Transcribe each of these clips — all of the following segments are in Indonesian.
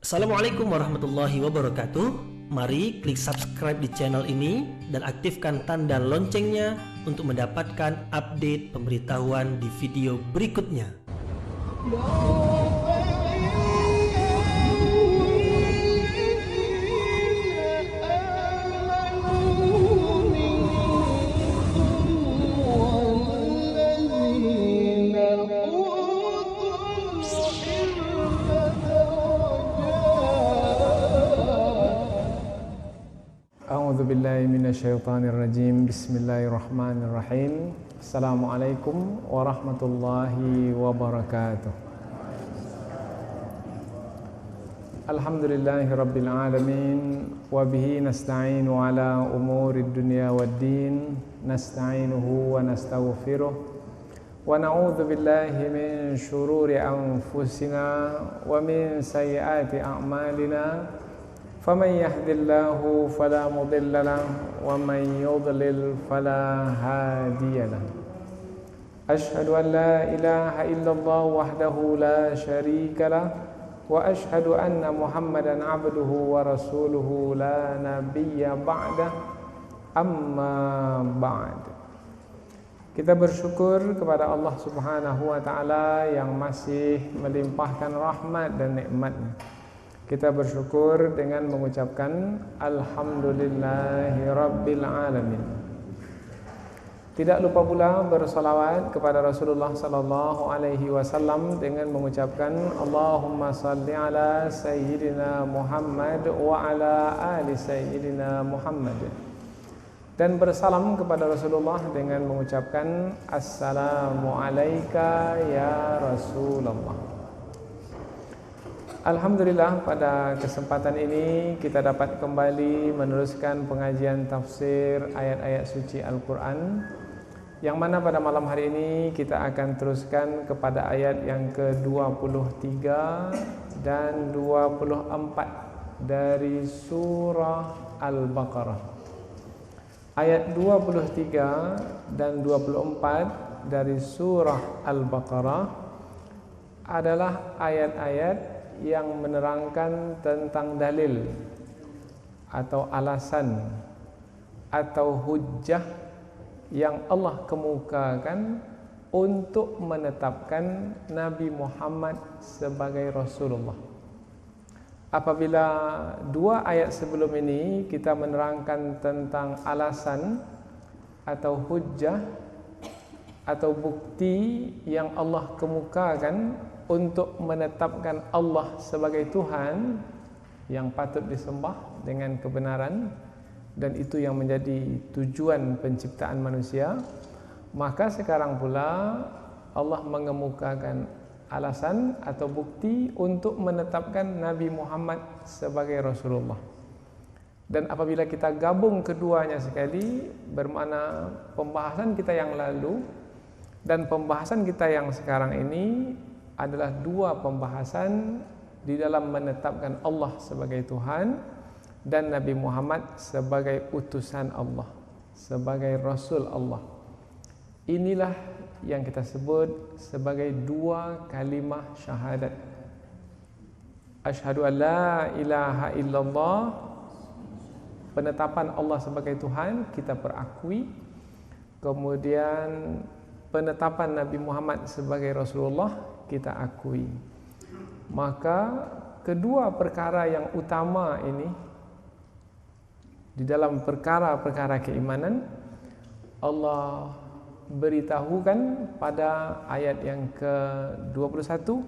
Assalamualaikum warahmatullahi wabarakatuh. Mari klik subscribe di channel ini dan aktifkan tanda loncengnya untuk mendapatkan update pemberitahuan di video berikutnya. A'udzu billahi minasyaitonir rajim. Bismillahirrahmanirrahim. Assalamualaikum warahmatullahi wabarakatuh. Alhamdulillahi rabbil alamin wa bihi nasta'inu ala umurid dunya waddin. Nasta'inuhu wa nastaghfiruh wa na'udzu billahi min syururi anfusina wa min sayyiati a'malina. فمن يهد الله فلا مضل له ومن يضلل فلا هادي له أشهد أن لا إله إلا الله وحده لا شريك له وأشهد أن محمدا عبده ورسوله لا نبي بعده أما بعد. Kita bersyukur kepada Allah Subhanahu wa taala yang masih melimpahkan rahmat dan nikmat-Nya. Kita bersyukur dengan mengucapkan Alhamdulillahi Rabbil Alamin. Tidak lupa pula bersalawat kepada Rasulullah sallallahu alaihi wasallam dengan mengucapkan Allahumma salli ala Sayyidina Muhammad wa ala ali Sayyidina Muhammad. Dan bersalam kepada Rasulullah dengan mengucapkan Assalamu alayka ya Rasulullah. Alhamdulillah, pada kesempatan ini kita dapat kembali meneruskan pengajian tafsir ayat-ayat suci Al-Quran, yang mana pada malam hari ini kita akan teruskan kepada ayat yang ke-23 dan 24 dari surah Al-Baqarah. Ayat 23 dan 24 dari surah Al-Baqarah adalah ayat-ayat yang menerangkan tentang dalil atau alasan atau hujjah yang Allah kemukakan untuk menetapkan Nabi Muhammad sebagai Rasulullah. Apabila dua ayat sebelum ini kita menerangkan tentang alasan atau hujjah atau bukti yang Allah kemukakan untuk menetapkan Allah sebagai Tuhan yang patut disembah dengan kebenaran, dan itu yang menjadi tujuan penciptaan manusia, maka sekarang pula Allah mengemukakan alasan atau bukti untuk menetapkan Nabi Muhammad sebagai Rasulullah. Dan apabila kita gabung keduanya sekali, bermakna pembahasan kita yang lalu dan pembahasan kita yang sekarang ini adalah dua pembahasan di dalam menetapkan Allah sebagai Tuhan dan Nabi Muhammad sebagai utusan Allah, sebagai Rasul Allah. Inilah yang kita sebut sebagai dua kalimah syahadat. Asyhadu an la ilaha illallah, penetapan Allah sebagai Tuhan kita perakui. Kemudian penetapan Nabi Muhammad sebagai Rasulullah kita akui. Maka kedua perkara yang utama ini di dalam perkara-perkara keimanan Allah beritahukan pada ayat yang ke-21,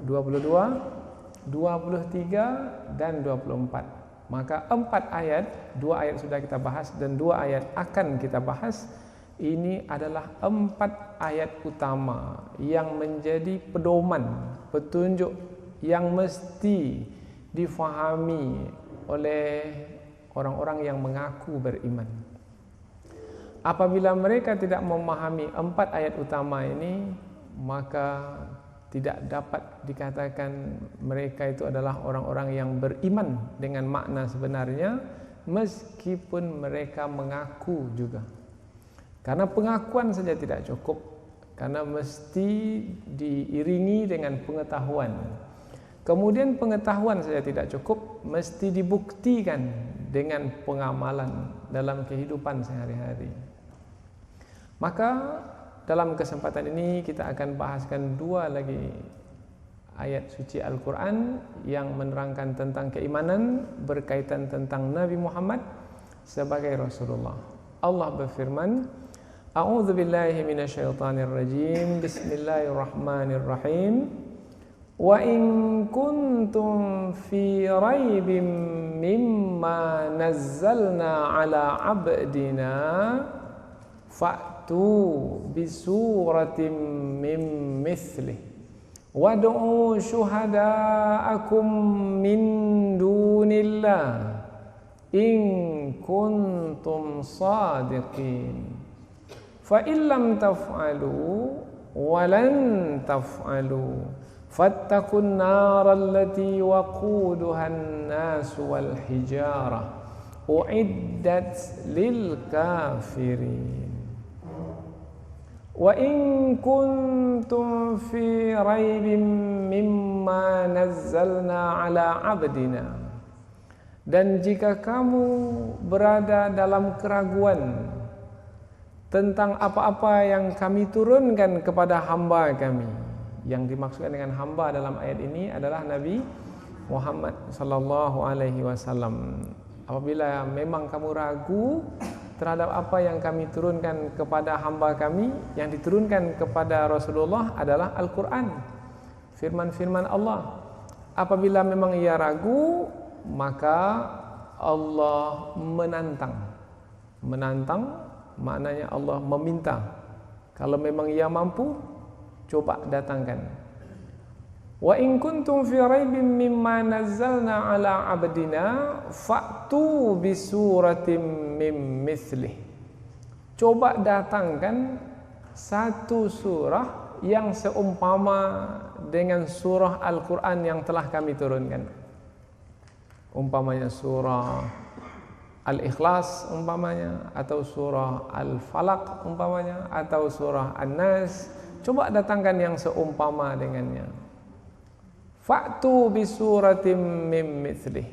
22, 23 dan 24. Maka empat ayat, dua ayat sudah kita bahas dan dua ayat akan kita bahas. Ini adalah empat ayat utama yang menjadi pedoman, petunjuk yang mesti difahami oleh orang-orang yang mengaku beriman. Apabila mereka tidak memahami empat ayat utama ini, maka tidak dapat dikatakan mereka itu adalah orang-orang yang beriman dengan makna sebenarnya, meskipun mereka mengaku juga. Karena pengakuan saja tidak cukup, karena mesti diiringi dengan pengetahuan. Kemudian pengetahuan saja tidak cukup, mesti dibuktikan dengan pengamalan dalam kehidupan sehari-hari. Maka dalam kesempatan ini kita akan bahaskan dua lagi ayat suci Al-Quran yang menerangkan tentang keimanan berkaitan tentang Nabi Muhammad sebagai Rasulullah. Allah berfirman, A'udzu billahi minasyaitonir rajim. Bismillahirrahmanirrahim. Wa in kuntum fi raibim mimma nazzalna ala abdina fa'tu bisuratin min mithlih wad'u syuhada'akum min dunillah in kuntum sadiqin fa illam taf'alu wa lan taf'alu fattaqun naral lati waquduhan nas wal hijarah uiddat lil kafirin. Wa in kuntum fi raibin mimma nazzalna ala abdina, dan jika kamu berada dalam keraguan tentang apa-apa yang kami turunkan kepada hamba kami. Yang dimaksudkan dengan hamba dalam ayat ini adalah Nabi Muhammad sallallahu alaihi wasallam. Apabila memang kamu ragu terhadap apa yang kami turunkan kepada hamba kami, yang diturunkan kepada Rasulullah adalah Al-Quran, firman-firman Allah. Apabila memang ia ragu, maka Allah menantang. Menantang maknanya Allah meminta. Kalau memang ia mampu, coba datangkan. Wa in kuntum fi raibin mimma nazzalna ala abdina fa'tu bi suratin mim mithlih. Coba datangkan satu surah yang seumpama dengan surah Al-Quran yang telah kami turunkan. Umpamanya surah Al-Ikhlas umpamanya, atau surah Al-Falaq umpamanya, atau surah An-Nas. Coba datangkan yang seumpama dengannya. Fa'tu bi suratin mim mithlih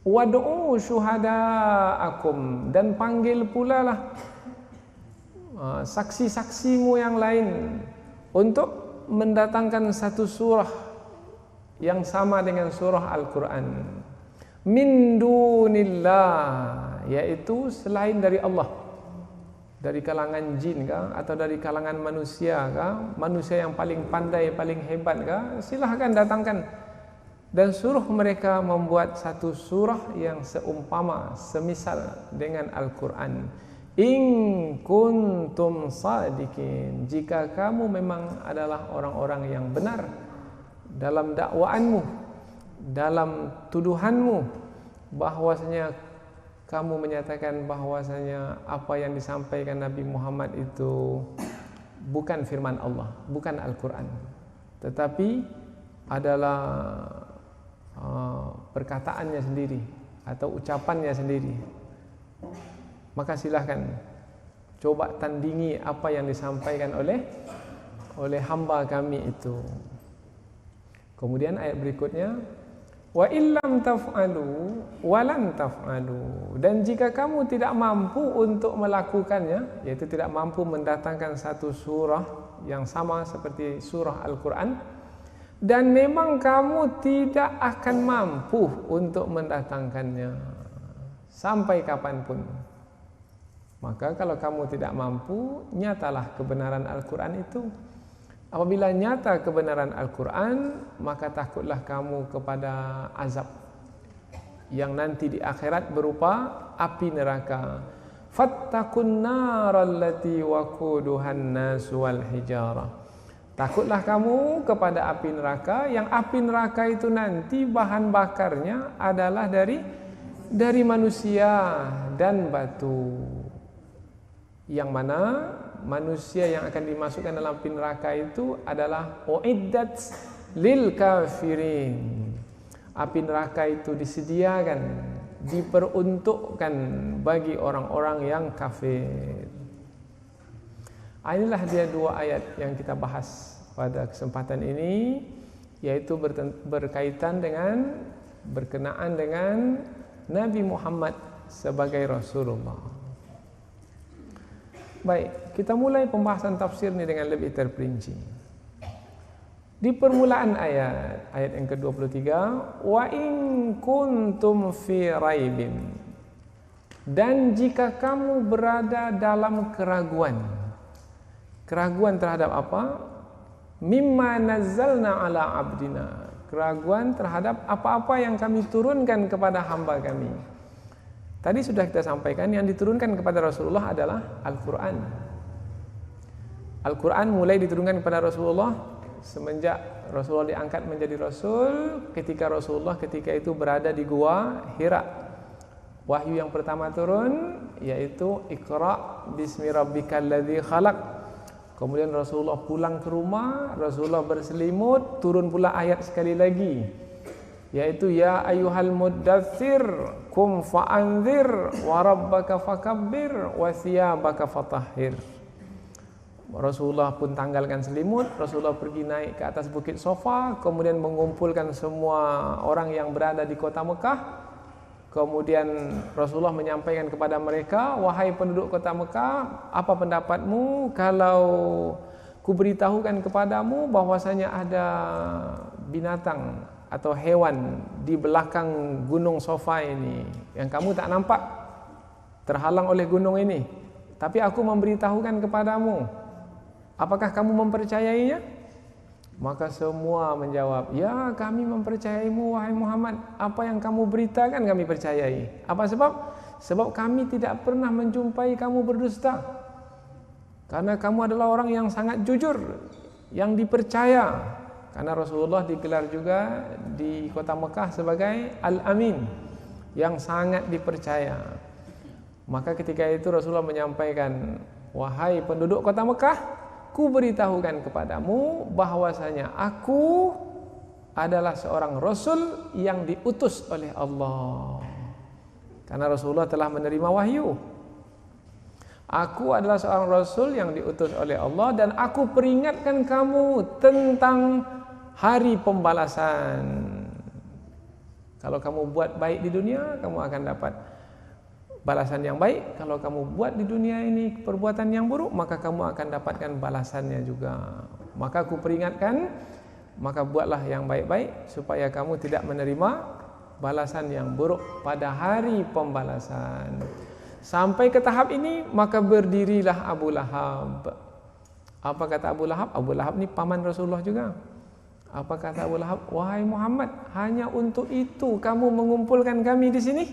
wad'u syuhada'akum, dan panggil pula lah saksi-saksimu yang lain untuk mendatangkan satu surah yang sama dengan surah Al-Quran. Min dunillah, yaitu selain dari Allah. Dari kalangan jin kah, atau dari kalangan manusia kah, manusia yang paling pandai, paling hebat kah, silahkan datangkan dan suruh mereka membuat satu surah yang seumpama, semisal dengan Al-Quran. In kuntum sadiqin, jika kamu memang adalah orang-orang yang benar dalam dakwaanmu, dalam tuduhanmu, bahwasanya kamu menyatakan bahwasanya apa yang disampaikan Nabi Muhammad itu bukan firman Allah, bukan Al-Quran, tetapi adalah perkataannya sendiri atau ucapannya sendiri. Maka silahkan coba tandingi apa yang disampaikan oleh hamba kami itu. Kemudian ayat berikutnya, wa illam taf'alu wa lan taf'alu, dan jika kamu tidak mampu untuk melakukannya, yaitu tidak mampu mendatangkan satu surah yang sama seperti surah Al-Quran, dan memang kamu tidak akan mampu untuk mendatangkannya sampai kapanpun, maka kalau kamu tidak mampu, nyatalah kebenaran Al-Quran itu. Apabila nyata kebenaran Al-Quran, maka takutlah kamu kepada azab yang nanti di akhirat berupa api neraka. Fattaqun naral lati waquduhan nas wal hijarah. Takutlah kamu kepada api neraka, yang api neraka itu nanti bahan bakarnya adalah dari manusia dan batu. Yang mana manusia yang akan dimasukkan dalam api neraka itu adalah uiddat lil kafirin. Api neraka itu disediakan, diperuntukkan bagi orang-orang yang kafir. Inilah dia dua ayat yang kita bahas pada kesempatan ini, yaitu berkaitan dengan berkenaan dengan Nabi Muhammad sebagai Rasulullah. Baik, kita mulai pembahasan tafsir ini dengan lebih terperinci. Di permulaan ayat yang ke-23, wa in kuntum fi raibin, dan jika kamu berada dalam keraguan terhadap apa? Mimma nazzalna ala abdina, keraguan terhadap apa-apa yang kami turunkan kepada hamba kami. Tadi sudah kita sampaikan yang diturunkan kepada Rasulullah adalah Al-Quran. Al-Quran mulai diturunkan kepada Rasulullah semenjak Rasulullah diangkat menjadi Rasul, ketika Rasulullah ketika itu berada di Gua Hira. Wahyu yang pertama turun yaitu Iqra bismi rabbikal ladzi khalaq. Kemudian Rasulullah pulang ke rumah, Rasulullah berselimut, turun pula ayat sekali lagi, yaitu ya ayyuhal muddatsir kum fa'anzir wa rabbaka fakabbir wa thiyabaka fatahhir. Rasulullah pun tanggalkan selimut, Rasulullah pergi naik ke atas bukit Safa, kemudian mengumpulkan semua orang yang berada di kota Mekah. Kemudian Rasulullah menyampaikan kepada mereka, wahai penduduk kota Mekah, apa pendapatmu kalau kuberitahukan kepadamu bahwasanya ada binatang atau hewan di belakang gunung Safa ini yang kamu tak nampak, terhalang oleh gunung ini, tapi aku memberitahukan kepadamu, apakah kamu mempercayainya? Maka semua menjawab, ya kami mempercayaimu wahai Muhammad, apa yang kamu beritakan kami percayai. Apa sebab? Sebab kami tidak pernah menjumpai kamu berdusta, karena kamu adalah orang yang sangat jujur, yang dipercaya. Karena Rasulullah digelar juga di kota Mekah sebagai Al-Amin, yang sangat dipercaya. Maka ketika itu Rasulullah menyampaikan, wahai penduduk kota Mekah, ku beritahukan kepadamu bahwasanya aku adalah seorang Rasul yang diutus oleh Allah. Karena Rasulullah telah menerima wahyu. Aku adalah seorang Rasul yang diutus oleh Allah, dan aku peringatkan kamu tentang hari pembalasan. Kalau kamu buat baik di dunia, kamu akan dapat balasan yang baik. Kalau kamu buat di dunia ini perbuatan yang buruk, maka kamu akan dapatkan balasannya juga. Maka aku peringatkan, maka buatlah yang baik-baik supaya kamu tidak menerima balasan yang buruk pada hari pembalasan. Sampai ke tahap ini, maka berdirilah Abu Lahab. Apa kata Abu Lahab? Abu Lahab ni paman Rasulullah juga. Apa kata Abu Lahab? Wahai Muhammad, hanya untuk itu kamu mengumpulkan kami di sini?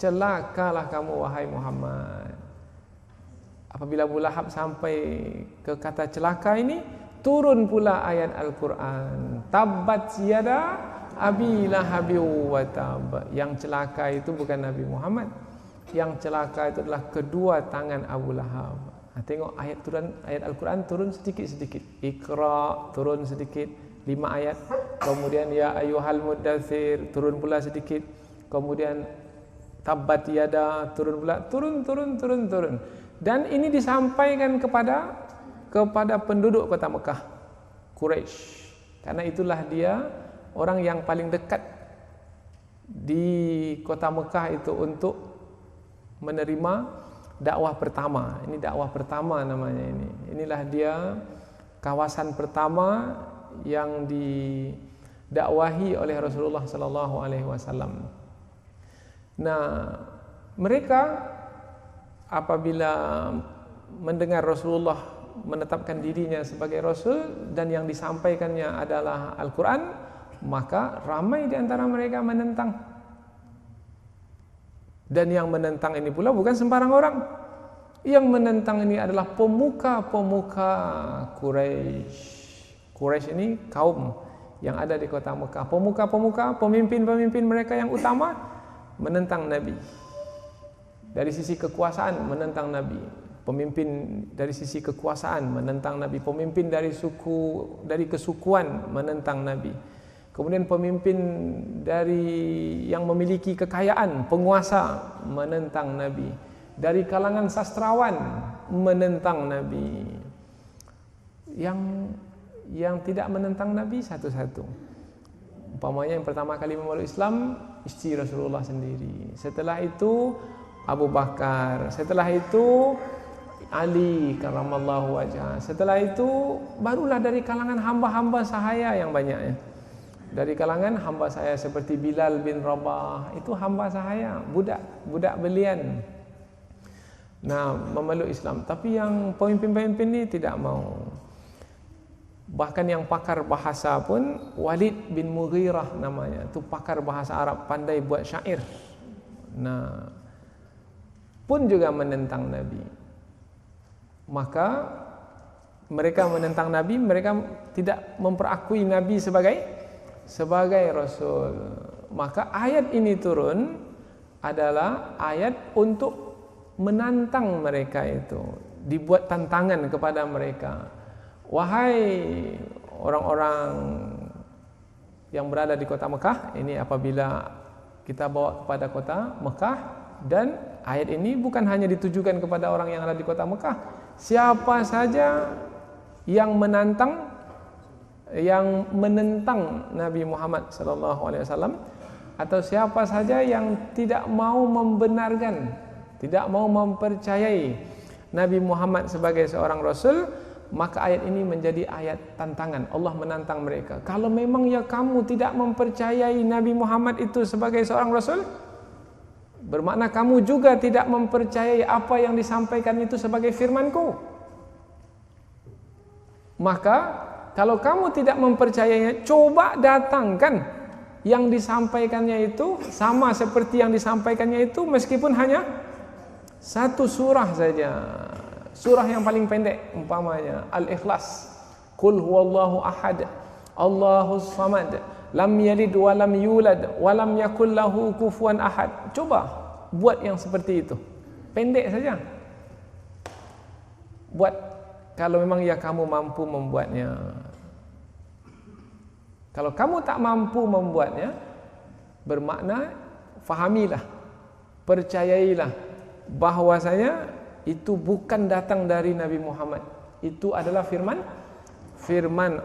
Celakalah kamu wahai Muhammad. Apabila Abu Lahab sampai ke kata celaka ini, turun pula ayat Al-Quran. Tabbat yada abi lahabi wa tab. Yang celaka itu bukan Nabi Muhammad. Yang celaka itu adalah kedua tangan Abu Lahab. Tengok ayat Al-Quran turun sedikit-sedikit. Iqra turun sedikit, 5 ayat. Kemudian ya ayyuhal muddatsir turun pula sedikit. Kemudian Tabbat yada turun pula, turun. Dan ini disampaikan kepada penduduk kota Mekah, Quraisy. Karena itulah dia orang yang paling dekat di kota Mekah itu untuk menerima dakwah pertama. Ini dakwah pertama namanya ini. Inilah dia kawasan pertama yang didakwahi oleh Rasulullah sallallahu alaihi wasallam. Nah, mereka apabila mendengar Rasulullah menetapkan dirinya sebagai Rasul dan yang disampaikannya adalah Al-Quran, maka ramai di antara mereka menentang. Dan yang menentang ini pula bukan sembarang orang. Yang menentang ini adalah pemuka-pemuka Quraisy. Quraisy ini kaum yang ada di kota Mekah. Pemuka-pemuka, pemimpin-pemimpin mereka yang utama menentang Nabi. Dari sisi kekuasaan menentang Nabi. Pemimpin dari sisi kekuasaan menentang Nabi. Pemimpin dari kesukuan menentang Nabi. Kemudian pemimpin dari yang memiliki kekayaan, penguasa menentang Nabi. Dari kalangan sastrawan menentang Nabi. yang tidak menentang Nabi satu-satu. Umpamanya yang pertama kali memeluk Islam istri Rasulullah sendiri. Setelah itu Abu Bakar. Setelah itu Ali karramallahu wajhah. Setelah itu barulah dari kalangan hamba-hamba sahaya yang banyaknya. Dari kalangan hamba saya seperti Bilal bin Rabah, itu hamba sahaya, budak belian. Nah, memeluk Islam. Tapi yang pemimpin-pemimpin ini tidak mau. Bahkan yang pakar bahasa pun Walid bin Mughirah namanya, itu pakar bahasa Arab, pandai buat syair. Nah, pun juga menentang Nabi. Maka mereka menentang Nabi, mereka tidak memperakui Nabi sebagai Rasul. Maka ayat ini turun adalah ayat untuk menantang mereka itu. Dibuat tantangan kepada mereka. Wahai orang-orang yang berada di kota Mekah, ini apabila kita bawa kepada kota Mekah, dan ayat ini bukan hanya ditujukan kepada orang yang ada di kota Mekah. Siapa saja yang menentang Nabi Muhammad SAW, atau siapa saja yang tidak mau membenarkan, tidak mau mempercayai Nabi Muhammad sebagai seorang Rasul, maka ayat ini menjadi ayat tantangan. Allah menantang mereka. Kalau memang ya kamu tidak mempercayai Nabi Muhammad itu sebagai seorang Rasul, bermakna kamu juga tidak mempercayai apa yang disampaikan itu sebagai firman-Ku. Maka kalau kamu tidak mempercayainya, coba datangkan yang disampaikannya itu sama seperti yang disampaikannya itu, meskipun hanya satu surah saja. Surah yang paling pendek, umpamanya Al-Ikhlas, Qul huwallahu ahad, Allahus samad, lam yalid wa lam yulad wa lam yakul lahu kufuwan ahad. Coba buat yang seperti itu. Pendek saja. Buat, kalau memang ya kamu mampu membuatnya. Kalau kamu tak mampu membuatnya, bermakna fahamilah, percayailah bahwasanya itu bukan datang dari Nabi Muhammad. Itu adalah firman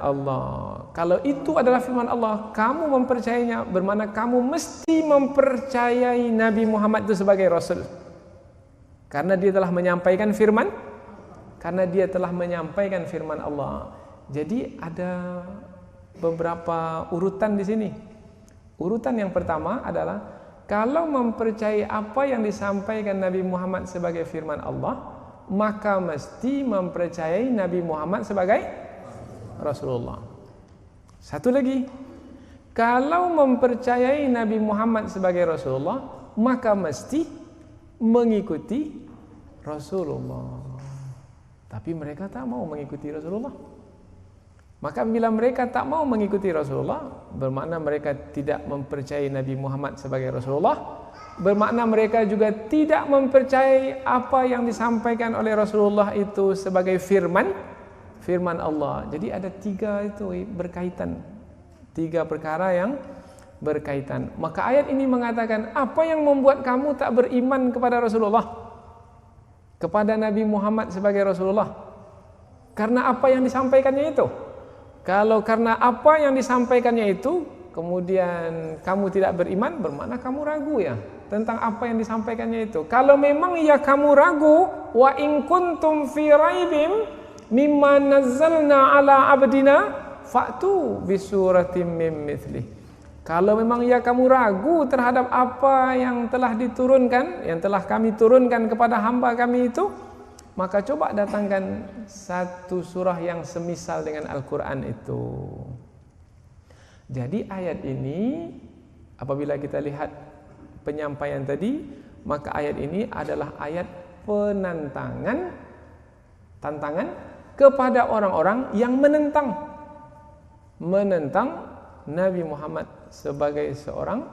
Allah. Kalau itu adalah firman Allah, kamu mempercayainya, bermakna kamu mesti mempercayai Nabi Muhammad itu sebagai Rasul. Karena dia telah menyampaikan firman, Allah. Jadi ada beberapa urutan di sini. Urutan yang pertama adalah kalau mempercayai apa yang disampaikan Nabi Muhammad sebagai firman Allah, maka mesti mempercayai Nabi Muhammad sebagai Rasulullah. Satu lagi, kalau mempercayai Nabi Muhammad sebagai Rasulullah, maka mesti mengikuti Rasulullah. Tapi mereka tak mau mengikuti Rasulullah. Maka bila mereka tak mau mengikuti Rasulullah, bermakna mereka tidak mempercayai Nabi Muhammad sebagai Rasulullah, bermakna mereka juga tidak mempercayai apa yang disampaikan oleh Rasulullah itu sebagai firman Allah. Jadi ada tiga itu berkaitan, tiga perkara yang berkaitan. Maka ayat ini mengatakan, apa yang membuat kamu tak beriman kepada Rasulullah, kepada Nabi Muhammad sebagai Rasulullah? Karena apa yang disampaikannya itu. Kalau karena apa yang disampaikannya itu, kemudian kamu tidak beriman, bermakna kamu ragu ya tentang apa yang disampaikannya itu. Kalau memang ya kamu ragu, wa in kuntum fi raibim mimma nazzalna ala abdina fa'tu bisuratim mim mithlih. Kalau memang ya kamu ragu terhadap apa yang telah diturunkan, yang telah kami turunkan kepada hamba kami itu, maka coba datangkan satu surah yang semisal dengan Al-Quran itu. Jadi ayat ini, apabila kita lihat penyampaian tadi, maka ayat ini adalah ayat penantangan, tantangan kepada orang-orang yang menentang Nabi Muhammad sebagai seorang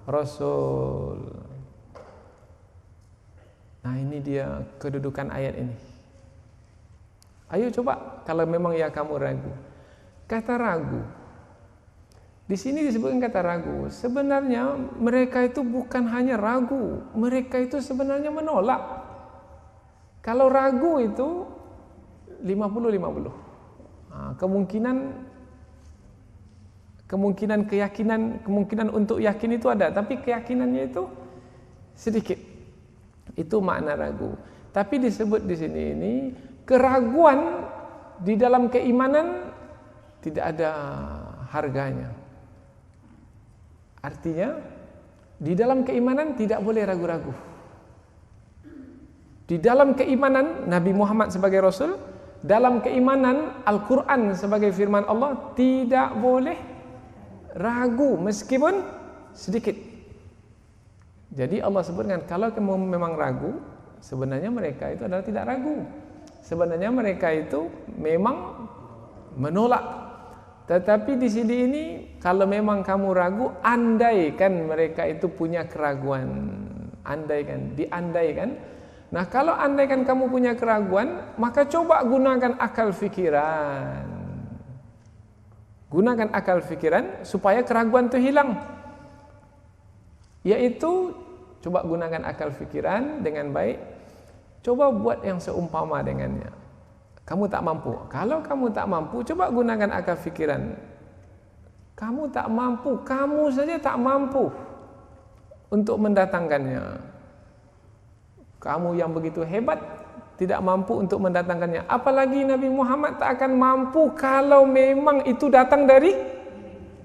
Rasul. Nah, ini dia kedudukan ayat ini. Ayo coba, kalau memang ya kamu ragu. Kata ragu, di sini disebutkan kata ragu. Sebenarnya mereka itu bukan hanya ragu, mereka itu sebenarnya menolak. Kalau ragu itu 50-50. Kemungkinan untuk yakin itu ada, tapi keyakinannya itu sedikit. Itu makna ragu. Tapi disebut di sini ini keraguan di dalam keimanan tidak ada harganya. Artinya di dalam keimanan tidak boleh ragu-ragu. Di dalam keimanan Nabi Muhammad sebagai Rasul, dalam keimanan Al-Quran sebagai firman Allah, tidak boleh ragu meskipun sedikit. Jadi Allah sebutkan, kalau kamu memang ragu, sebenarnya mereka itu adalah tidak ragu. Sebenarnya mereka itu memang menolak. Tetapi di sini ini, kalau memang kamu ragu, andaikan mereka itu punya keraguan. Diandaikan. Nah, kalau andaikan kamu punya keraguan, maka coba gunakan akal fikiran. Gunakan akal fikiran supaya keraguan itu hilang. Yaitu, coba gunakan akal fikiran dengan baik. Coba buat yang seumpama dengannya. Kamu tak mampu. Kalau kamu tak mampu, coba gunakan akal fikiran. Kamu tak mampu, kamu saja tak mampu untuk mendatangkannya. Kamu yang begitu hebat tidak mampu untuk mendatangkannya. Apalagi Nabi Muhammad tak akan mampu kalau memang itu datang dari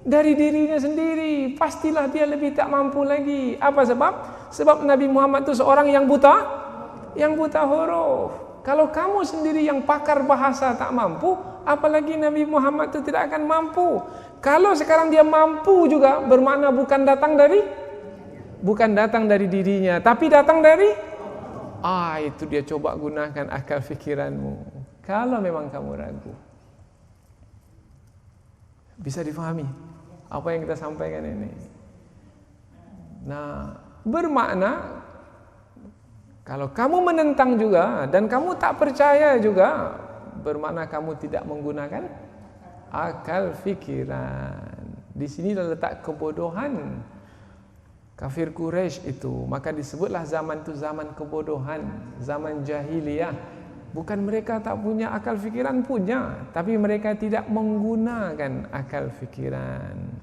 dirinya sendiri. Pastilah dia lebih tak mampu lagi. Apa sebab? Sebab Nabi Muhammad itu seorang yang buta huruf. Kalau kamu sendiri yang pakar bahasa tak mampu, apalagi Nabi Muhammad itu tidak akan mampu. Kalau sekarang dia mampu juga, bermakna bukan datang dari dirinya, tapi datang dari itu dia, coba gunakan akal fikiranmu. Kalau memang kamu ragu. Bisa difahami apa yang kita sampaikan ini? Nah, bermakna kalau kamu menentang juga dan kamu tak percaya juga, bermakna kamu tidak menggunakan akal fikiran. Di sini letak kebodohan kafir Quraisy itu. Maka disebutlah zaman itu zaman kebodohan, zaman jahiliyah. Bukan mereka tak punya akal fikiran, punya, tapi mereka tidak menggunakan akal fikiran.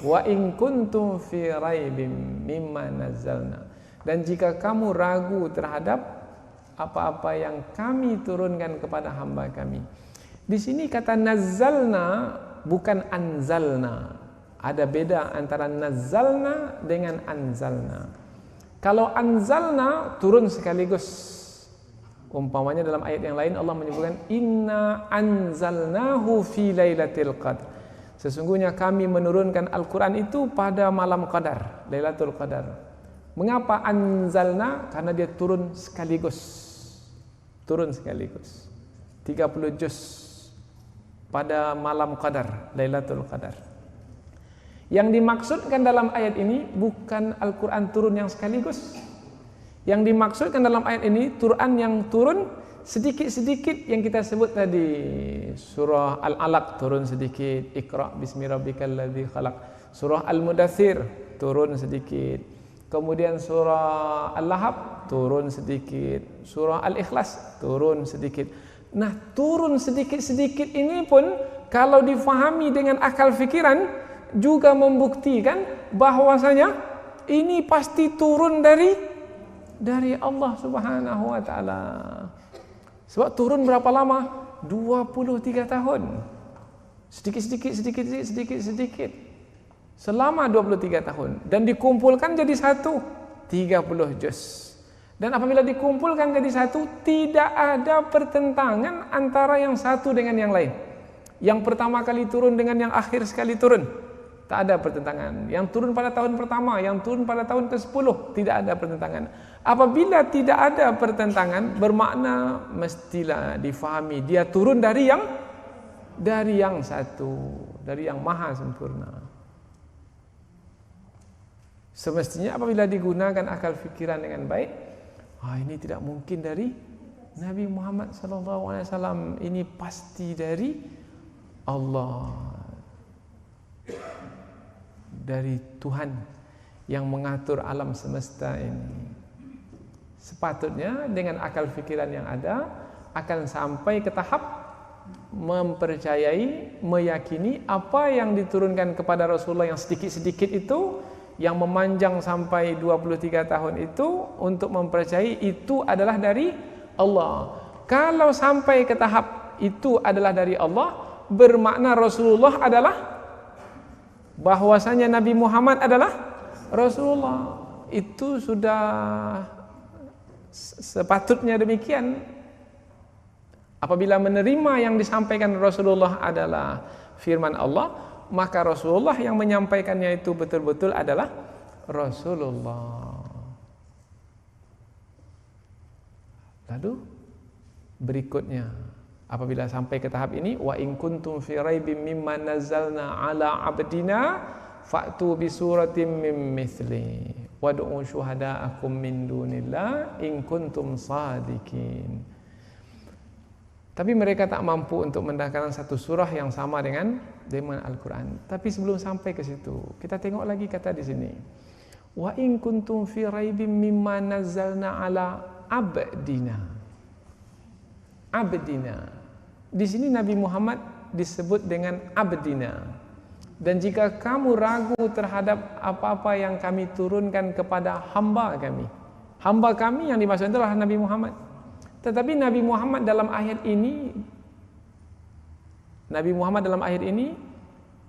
Wa in kuntum fi raibim mimma nazzalna. Dan jika kamu ragu terhadap apa-apa yang kami turunkan kepada hamba kami. Di sini kata nazzalna bukan anzalna. Ada beda antara nazzalna dengan anzalna. Kalau anzalna turun sekaligus. Umpamanya dalam ayat yang lain Allah menyebutkan inna anzalnahu fi lailatul qadar. Sesungguhnya kami menurunkan Al-Quran itu pada malam Qadar, Lailatul Qadar. Mengapa anzalna? Karena dia turun sekaligus. 30 juz pada malam Qadar, Lailatul Qadar. Yang dimaksudkan dalam ayat ini bukan Al-Quran turun yang sekaligus. Yang dimaksudkan dalam ayat ini Quran yang turun sedikit-sedikit, yang kita sebut tadi. Surah Al-Alaq turun sedikit, Iqra bismi rabbikal ladzi khalaq. Surah Al-Mudaththir turun sedikit. Kemudian surah Al-Lahab turun sedikit. Surah Al-Ikhlas turun sedikit. Nah, turun sedikit-sedikit ini pun kalau difahami dengan akal fikiran juga membuktikan bahwasanya ini pasti turun dari Allah Subhanahu wa taala. Sebab turun berapa lama? 23 tahun. Sedikit. Selama 23 tahun dan dikumpulkan jadi satu, 30 juz. Dan apabila dikumpulkan jadi satu, tidak ada pertentangan antara yang satu dengan yang lain. Yang pertama kali turun dengan yang akhir sekali turun. Tak ada pertentangan. Yang turun pada tahun pertama, yang turun pada tahun ke-10, tidak ada pertentangan. Apabila tidak ada pertentangan, bermakna mestilah difahami dia turun dari yang satu, dari yang maha sempurna. Semestinya apabila digunakan akal fikiran dengan baik, ini tidak mungkin dari Nabi Muhammad SAW, ini pasti dari Allah, dari Tuhan yang mengatur alam semesta ini. Sepatutnya dengan akal fikiran yang ada, akan sampai ke tahap mempercayai, meyakini apa yang diturunkan kepada Rasulullah yang sedikit-sedikit itu, yang memanjang sampai 23 tahun itu, untuk mempercayai itu adalah dari Allah. Kalau sampai ke tahap itu adalah dari Allah, bermakna Rasulullah adalah, bahwasanya Nabi Muhammad adalah Rasulullah. Itu sudah sepatutnya demikian. Apabila menerima yang disampaikan Rasulullah adalah firman Allah, maka Rasulullah yang menyampaikannya itu betul-betul adalah Rasulullah. Lalu berikutnya, apabila sampai ke tahap ini, wa in kuntum fi raibim mimma nazzalna ala abdina fa'tu bi suratin mim mithli wad'u syuhada'akum min dunillah in kuntum sadiqin. Tapi mereka tak mampu untuk mendapatkan satu surah yang sama dengan Al-Quran. Tapi sebelum sampai ke situ, kita tengok lagi kata di sini. Wa in kuntum fi raibim mimma nazzalna ala abdina. Abdina. Di sini Nabi Muhammad disebut dengan abdina. Dan jika kamu ragu terhadap apa-apa yang kami turunkan kepada hamba kami, hamba kami yang dimaksud adalah Nabi Muhammad. Tetapi Nabi Muhammad dalam ayat ini,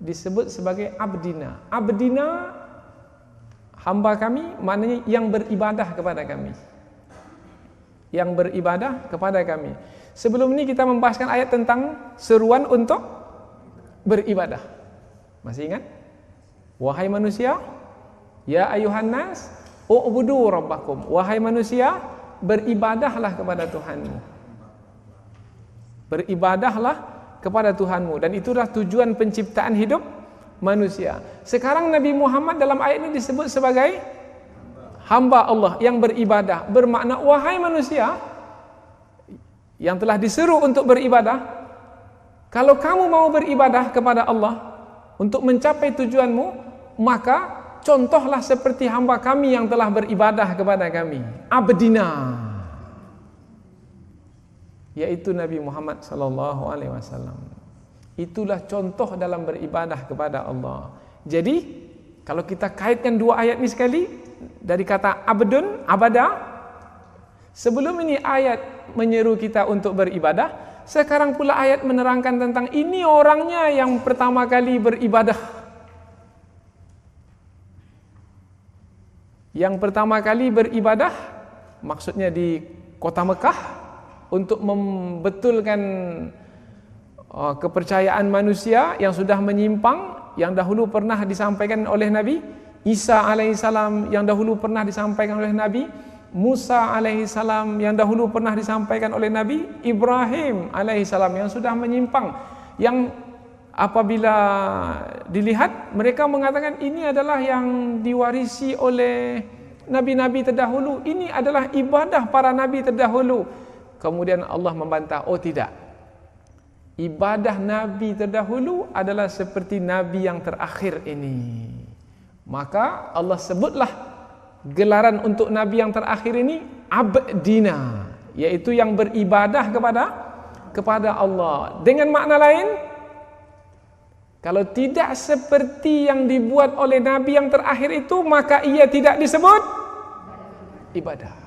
disebut sebagai abdina. Abdina, hamba kami, maknanya yang beribadah kepada kami. Yang beribadah kepada kami. Sebelum ini kita membahaskan ayat tentang seruan untuk beribadah. Masih ingat? Wahai manusia, ya ayuhan nas, u'budu rabbakum. Wahai manusia, beribadahlah kepada Tuhanmu. Beribadahlah kepada Tuhanmu. Dan itulah tujuan penciptaan hidup manusia. Sekarang Nabi Muhammad dalam ayat ini disebut sebagai hamba Allah yang beribadah. Bermakna, wahai manusia yang telah diseru untuk beribadah, kalau kamu mau beribadah kepada Allah untuk mencapai tujuanmu, maka contohlah seperti hamba kami yang telah beribadah kepada kami. Abdina, yaitu Nabi Muhammad SAW. Itulah contoh dalam beribadah kepada Allah. Jadi kalau kita kaitkan dua ayat ini sekali, dari kata abdun, abada, sebelum ini ayat menyeru kita untuk beribadah, sekarang pula ayat menerangkan tentang ini orangnya yang pertama kali beribadah. Yang pertama kali beribadah, maksudnya di kota Mekah, untuk membetulkan kepercayaan manusia yang sudah menyimpang, yang dahulu pernah disampaikan oleh Nabi Isa alaihissalam, yang dahulu pernah disampaikan oleh Nabi Musa alaihissalam, yang dahulu pernah disampaikan oleh Nabi Ibrahim alaihissalam, yang sudah menyimpang, yang apabila dilihat mereka mengatakan ini adalah yang diwarisi oleh nabi-nabi terdahulu, ini adalah ibadah para nabi terdahulu. Kemudian Allah membantah, oh tidak, ibadah nabi terdahulu adalah seperti nabi yang terakhir ini. Maka Allah sebutlah gelaran untuk nabi yang terakhir ini abdina, yaitu yang beribadah kepada Allah. Dengan makna lain, kalau tidak seperti yang dibuat oleh nabi yang terakhir itu, maka ia tidak disebut ibadah.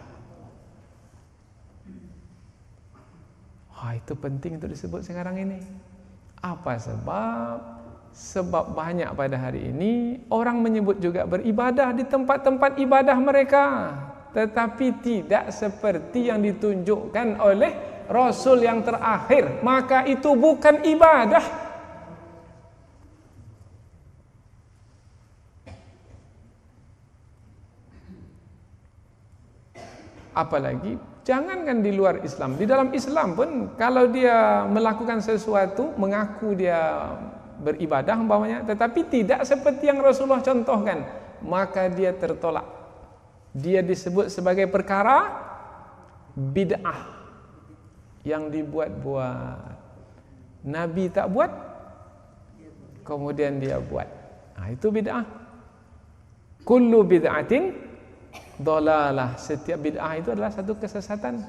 Itu penting untuk disebut sekarang ini. Apa sebab? Sebab banyak pada hari ini orang menyebut juga beribadah di tempat-tempat ibadah mereka, tetapi tidak seperti yang ditunjukkan oleh Rasul yang terakhir. Maka itu bukan ibadah. Apalagi jangankan di luar Islam, di dalam Islam pun kalau dia melakukan sesuatu, mengaku dia beribadah umpamanya, tetapi tidak seperti yang Rasulullah contohkan, maka dia tertolak. Dia disebut sebagai perkara bid'ah yang dibuat-buat. Nabi tak buat, kemudian dia buat. Itu bid'ah. Kullu bid'atin dhalalah. Setiap bid'ah itu adalah satu kesesatan.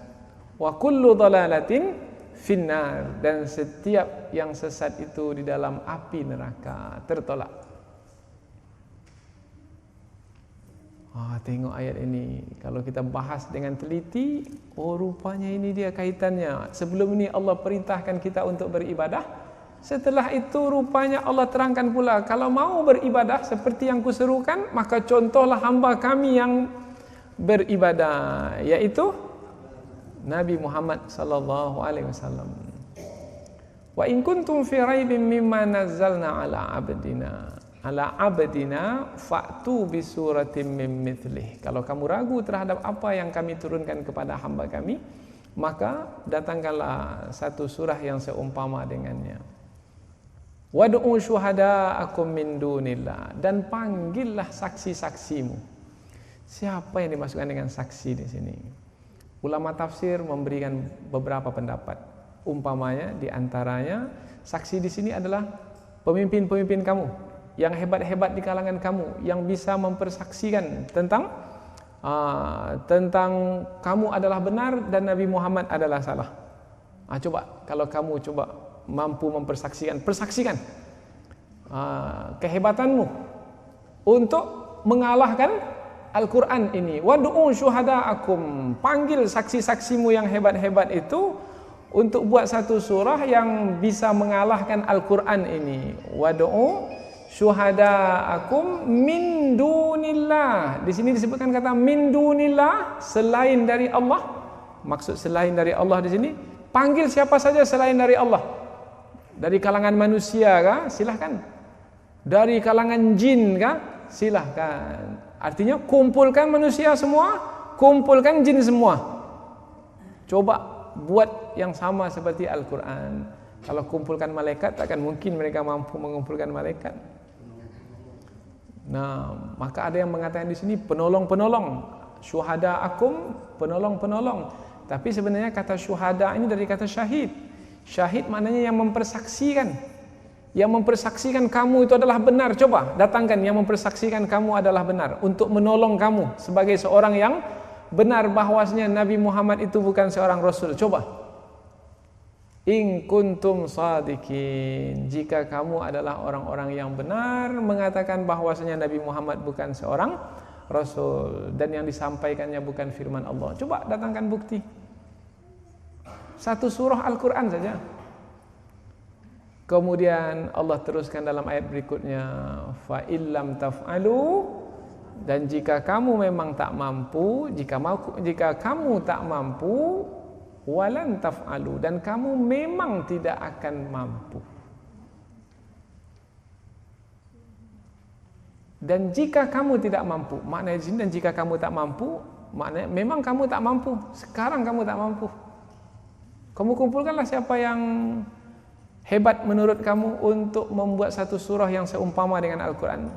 Wa kullu dhalalatin finnar, dan setiap yang sesat itu di dalam api neraka, tertolak. Tengok ayat ini, kalau kita bahas dengan teliti, rupanya ini dia kaitannya. Sebelum ini Allah perintahkan kita untuk beribadah, setelah itu rupanya Allah terangkan pula, kalau mau beribadah seperti yang kuserukan, maka contohlah hamba kami yang beribadah, yaitu Nabi Muhammad sallallahu alaihi wasallam. Wa in kuntum fi raibin mimma nazzalna ala abdina fa'tu bi suratin min mithlih. Kalau kamu ragu terhadap apa yang kami turunkan kepada hamba kami, maka datangkanlah satu surah yang seumpama dengannya. Wad'u syuhada'akum min dunillah, dan panggillah saksi-saksimu. Siapa yang dimasukkan dengan saksi di sini? Ulama tafsir memberikan beberapa pendapat. Umpamanya di antaranya saksi di sini adalah pemimpin-pemimpin kamu, yang hebat-hebat di kalangan kamu, yang bisa mempersaksikan tentang kamu adalah benar dan Nabi Muhammad adalah salah. Coba kalau kamu mampu mempersaksikan, persaksikan kehebatanmu untuk mengalahkan Al-Quran ini. Wad'u syuhada'akum, panggil saksi-saksimu yang hebat-hebat itu untuk buat satu surah yang bisa mengalahkan Al-Quran ini. Wad'u syuhada'akum min dunillah. Di sini disebutkan kata min dunillah, selain dari Allah. Maksud selain dari Allah di sini, panggil siapa saja selain dari Allah. Dari kalangan manusia kah? Silahkan. Dari kalangan jin kah? Silahkan. Artinya kumpulkan manusia semua, kumpulkan jin semua. Coba buat yang sama seperti Al-Quran. Kalau kumpulkan malaikat, takkan mungkin mereka mampu mengumpulkan malaikat. Nah, maka ada yang mengatakan di sini penolong-penolong, syuhada'akum, penolong-penolong. Tapi sebenarnya kata syuhada ini dari kata syahid. Syahid maknanya yang mempersaksikan. Yang mempersaksikan kamu itu adalah benar. Coba datangkan yang mempersaksikan kamu adalah benar, untuk menolong kamu sebagai seorang yang benar bahwasanya Nabi Muhammad itu bukan seorang rasul. Coba, in kuntum sadiqin, jika kamu adalah orang-orang yang benar mengatakan bahwasanya Nabi Muhammad bukan seorang rasul dan yang disampaikannya bukan firman Allah. Coba datangkan bukti. Satu surah Al-Quran saja. Kemudian Allah teruskan dalam ayat berikutnya, fa illam taf'alu, dan jika kamu memang tak mampu, jika kamu tak mampu, walan taf'alu, dan kamu memang tidak akan mampu. Dan jika kamu tidak mampu, maknanya dan jika kamu tak mampu, maknanya memang kamu tak mampu. Sekarang kamu tak mampu. Kamu kumpulkanlah siapa yang hebat menurut kamu untuk membuat satu surah yang seumpama dengan Al-Quran.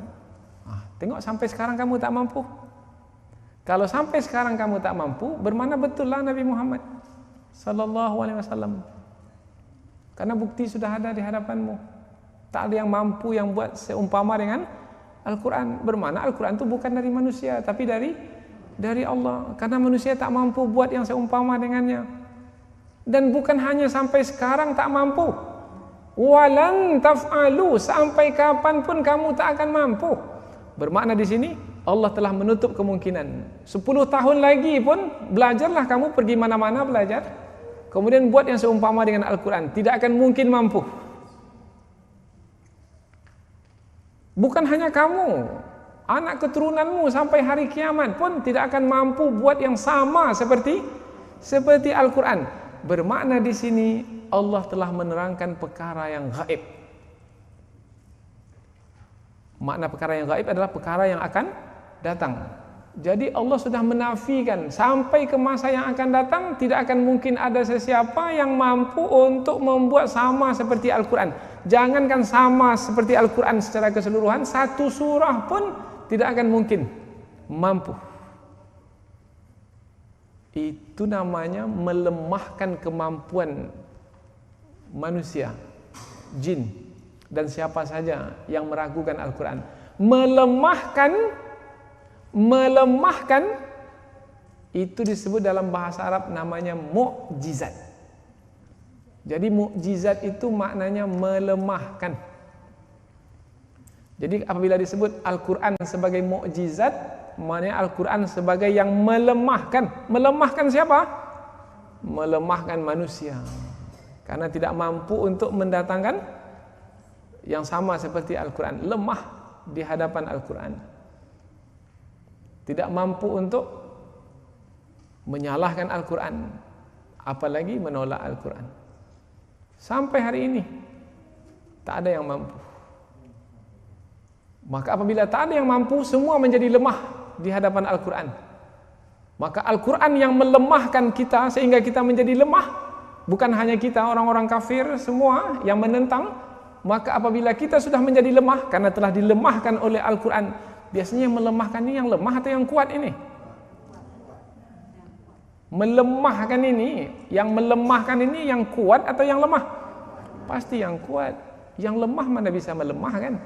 Tengok sampai sekarang kamu tak mampu. Kalau sampai sekarang kamu tak mampu, bermakna betul lah Nabi Muhammad sallallahu alaihi wasallam. Karena bukti sudah ada di hadapanmu. Tak ada yang mampu yang buat seumpama dengan Al-Quran. Bermakna Al-Quran itu bukan dari manusia, tapi dari Allah. Karena manusia tak mampu buat yang seumpama dengannya. Dan bukan hanya sampai sekarang tak mampu, walan taf'alu, sampai kapanpun kamu tak akan mampu. Bermakna di sini Allah telah menutup kemungkinan 10 tahun lagi pun belajarlah kamu, pergi mana-mana belajar, kemudian buat yang seumpama dengan Al-Quran, tidak akan mungkin mampu. Bukan hanya kamu, anak keturunanmu sampai hari kiamat pun tidak akan mampu buat yang sama seperti Al-Quran. Bermakna di sini Allah telah menerangkan perkara yang gaib. Makna perkara yang gaib adalah perkara yang akan datang. Jadi Allah sudah menafikan sampai ke masa yang akan datang tidak akan mungkin ada sesiapa yang mampu untuk membuat sama seperti Al-Quran. Jangankan sama seperti Al-Quran secara keseluruhan, satu surah pun tidak akan mungkin mampu. Itu namanya melemahkan kemampuan manusia, jin, dan siapa saja yang meragukan Al-Quran. Melemahkan itu disebut dalam bahasa Arab namanya mukjizat. Jadi mukjizat itu maknanya melemahkan. Jadi apabila disebut Al-Quran sebagai mukjizat, maknanya Al-Quran sebagai yang melemahkan. Melemahkan siapa? Melemahkan manusia. Karena tidak mampu untuk mendatangkan yang sama seperti Al-Quran. Lemah di hadapan Al-Quran. Tidak mampu untuk menyalahkan Al-Quran, apalagi menolak Al-Quran. Sampai hari ini tak ada yang mampu. Maka apabila tak ada yang mampu, semua menjadi lemah di hadapan Al-Quran. Maka Al-Quran yang melemahkan kita sehingga kita menjadi lemah. Bukan hanya kita, orang-orang kafir semua yang menentang. Maka apabila kita sudah menjadi lemah karena telah dilemahkan oleh Al-Quran, biasanya yang melemahkan ini yang lemah atau yang kuat ini? Melemahkan ini, yang melemahkan ini yang kuat atau yang lemah? Pasti yang kuat. Yang lemah mana bisa melemahkan?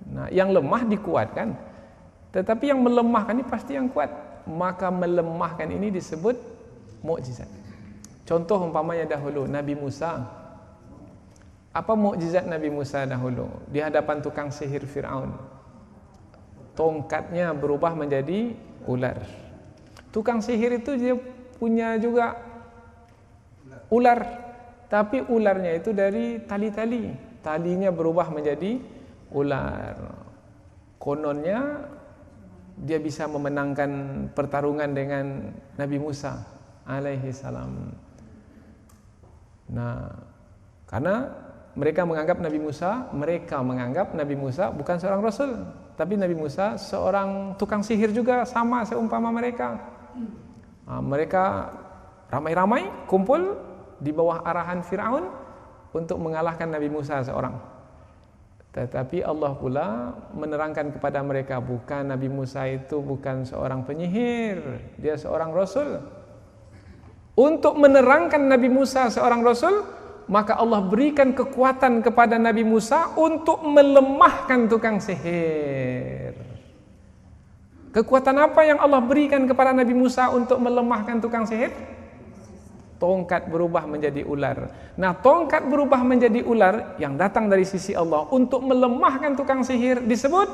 Nah, yang lemah dikuatkan. Tetapi yang melemahkan ini pasti yang kuat. Maka melemahkan ini disebut mukjizat. Contoh umpamanya dahulu Nabi Musa. Apa mukjizat Nabi Musa dahulu di hadapan tukang sihir Fir'aun? Tongkatnya berubah menjadi ular. Tukang sihir itu dia punya juga ular, tapi ularnya itu dari tali-tali. Talinya berubah menjadi ular. Kononnya dia bisa memenangkan pertarungan dengan Nabi Musa alaihi salam. Nah, karena mereka menganggap Nabi Musa bukan seorang rasul, tapi Nabi Musa seorang tukang sihir juga, sama seumpama mereka. Mereka ramai-ramai kumpul di bawah arahan Fir'aun untuk mengalahkan Nabi Musa seorang. Tetapi Allah pula menerangkan kepada mereka, bukan, Nabi Musa itu bukan seorang penyihir, dia seorang rasul. Untuk menerangkan Nabi Musa seorang rasul, maka Allah berikan kekuatan kepada Nabi Musa untuk melemahkan tukang sihir. Kekuatan apa yang Allah berikan kepada Nabi Musa untuk melemahkan tukang sihir? Tongkat berubah menjadi ular. Nah, tongkat berubah menjadi ular yang datang dari sisi Allah untuk melemahkan tukang sihir disebut